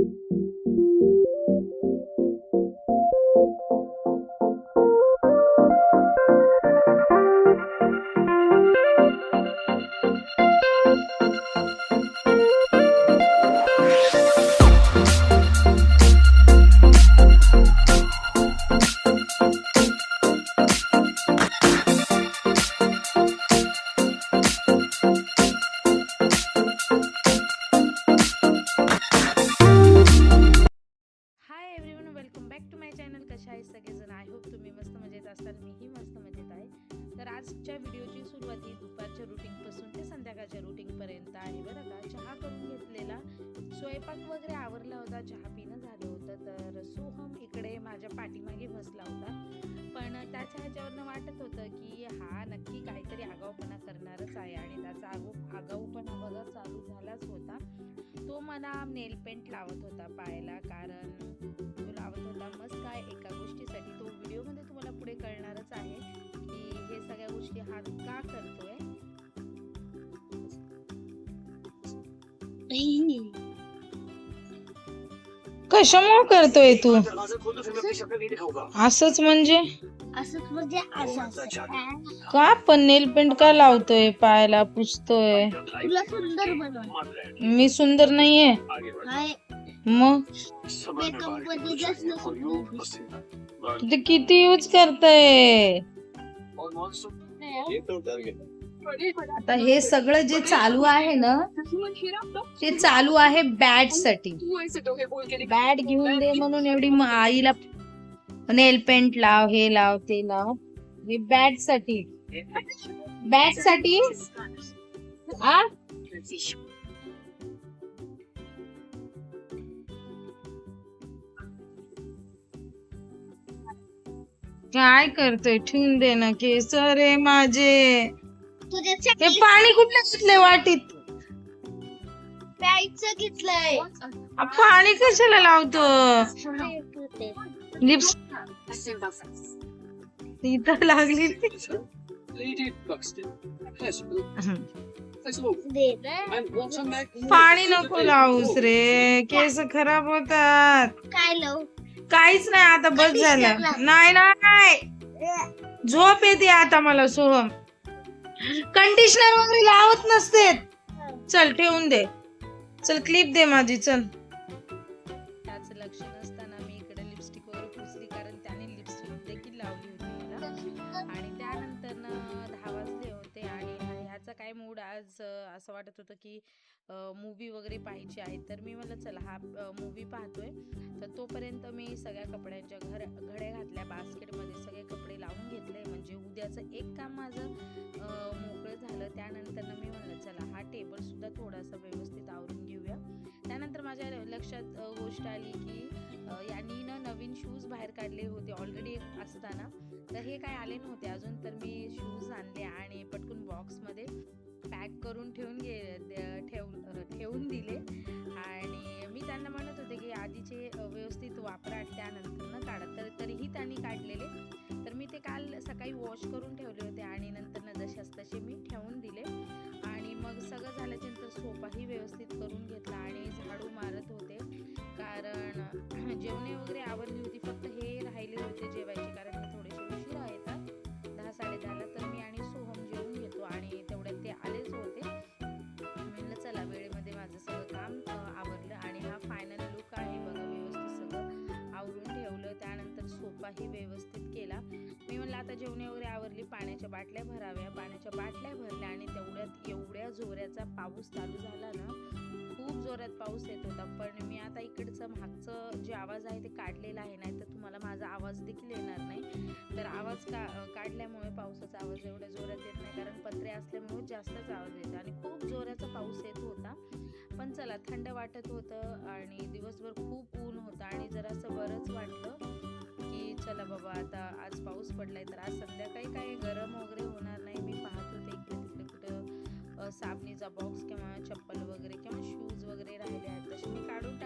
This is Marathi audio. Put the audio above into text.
High everyone, welcome back to my channel. कशा आहे सगळेजण? आय होप तुम्ही मस्त मजेत असाल. मीही मस्त मजेत आहे. तर आजच्या व्हिडिओची सुरुवाती दुपारच्या रुटीनपासून ते संध्याकाळच्या रुटीनपर्यंत आहे बरं का. चहा करून घेतलेला, स्वयंपाक वगैरे आवरला होता, चहा पिणं झालं होतं. तर सोहम इकडे माझ्या पाठीमागे बसला होता, पण त्याच्या ह्याच्यावरनं वाटत होतं की हा नक्की काहीतरी आगाऊपणा करणारच आहे आणि त्याचा आगाऊपणा बघा चालू झालाच होता. तो मला नेल पेंट लावत होता पायाला, कारण तो लावत होता मस्त काय एका गोष्टीसाठी. तो व्हिडिओमध्ये तुम्हाला पुढे कळणारच आहे की हे सगळ्या गोष्टी हा का करतोय. कशामुळे करतोय तू असंच म्हणजे का? पण नेल पेंट का लावतोय पायाला, पुसतोय? तुला सुंदर बनवा. मी सुंदर नाहीये हाय, मग मेकअप मध्ये जास्त सुंदर. ते किती यूज करताय? आता हे सगळं जे चालू आहे ना, ते चालू आहे बॅड साठी. बॅड घेऊन दे म्हणून एवढी आईला नेल पेंट लाव, हे लाव, ते लाव. हे बॅड साठी, बॅड साठी. आ काय करतोय? ठेवून दे ना केस रे माझे. हे पाणी कुठलं घेतलंय वाटीत? प्यायचं घेतलंय. पाणी कशाला लावतो? लिप्स इथं लागली. पाणी नको लावूस रे, केस खराब होतात. काय लावू? काहीच नाही, आता बस झालं. नाही नाही, झोप येते आता मला. सोहम कंडिशनर वगैरे लावत नसते. चल ठेवून दे, चल क्लिप दे माझी, चल. त्याचं लक्ष नसताना मी इकडे लिपस्टिक वगैरे पुसली, कारण त्याने लिपस्टिक देखील लावली होती मला. आणि त्यानंतर 10 वाजले होते आणि ह्याचा काय मूड आज असं वाटत होतं की मूवी वगैरे पाहायची आहे. तर मी म्हणलं चला हा मूवी पाहतोय. तर तोपर्यंत मी सगळ्या कपड्यांच्या घड्या घातल्या बास्केटमध्ये, सगळे कपडे लावून घेतले, म्हणजे उद्याचं एक काम माझं मोकळं झालं. त्यानंतर मी म्हणलं चला हा टेबल सुद्धा थोडासा व्यवस्थित आवरून घेऊया. त्यानंतर माझ्या लक्षात गोष्ट आली की यांनी नवीन शूज बाहेर काढले होते ऑलरेडी असताना. तर हे काय आले नव्हते अजून, तर मी शूज आणले आणि पटकन बॉक्समध्ये पॅक करून ठेवून दिले. आणि मी त्यांना म्हणत होते की आधीचे व्यवस्थित वापरा, त्यानंतर काढा. तरीही त्यांनी काढलेले. तर मी ते काल सकाळी वॉश करून ठेवले होते आणि नंतर जशाच तसे मी ठेवून दिले. आणि मग सगळं झाल्याच्यानंतर सोफाही व्यवस्थित करून घेतला आणि झाडू मारत होते, कारण जेवणे वगैरे आवरली होती. फक्त हे राहिले होते जेवायचे, कारण मी थोडेसे उशिरा येतात 10-10:30ला. तर मी आणि सोहम जेवून घेतो आणि तेवढ्यात ते आलेच होते. म्हणलं चला वेळेमध्ये माझं सगळं काम आवरलं. आणि हा फायनल लुक आहे बघा, व्यवस्थित सगळं आवरून ठेवलं. त्यानंतर सोफाही व्यवस्थित केला. मी म्हणलं आता जेवणे वगैरे आवरली, पाण्याच्या बाटल्या भराव्या. पाण्याच्या बाटल्या भरल्या आणि तेवढ्यात एवढ्या जोराचा पाऊस चालू झाला ना, खूप जोरात पाऊस येत होता. पण मी आता इकडचं मागचं जे आवाज आहे ते काढलेला आहे, नाही तर तुम्हाला माझा आवाज देखील येणार नाही. तर आवाज काढल्यामुळे पावसाचा आवाज एवढ्या जोरात येत नाही, कारण पत्रे असल्यामुळे जास्तच आवाज येतो. आणि खूप जोराचा पाऊस येत होता. पण चला थंड वाटत होतं आणि दिवसभर खूप ऊन होतं आणि जरासं बरंच वाटलं की चला बाबा आता आज पाऊस पडलाय, तर आज संध्याकाळी काही गरम वगैरे होणार नाही. मी पाहत होते इकडे तिकडे कुठं साबणीचा बॉक्स किंवा चप्पल वगैरे किंवा शूज वगैरे राहिले आहेत, तसे मी काढून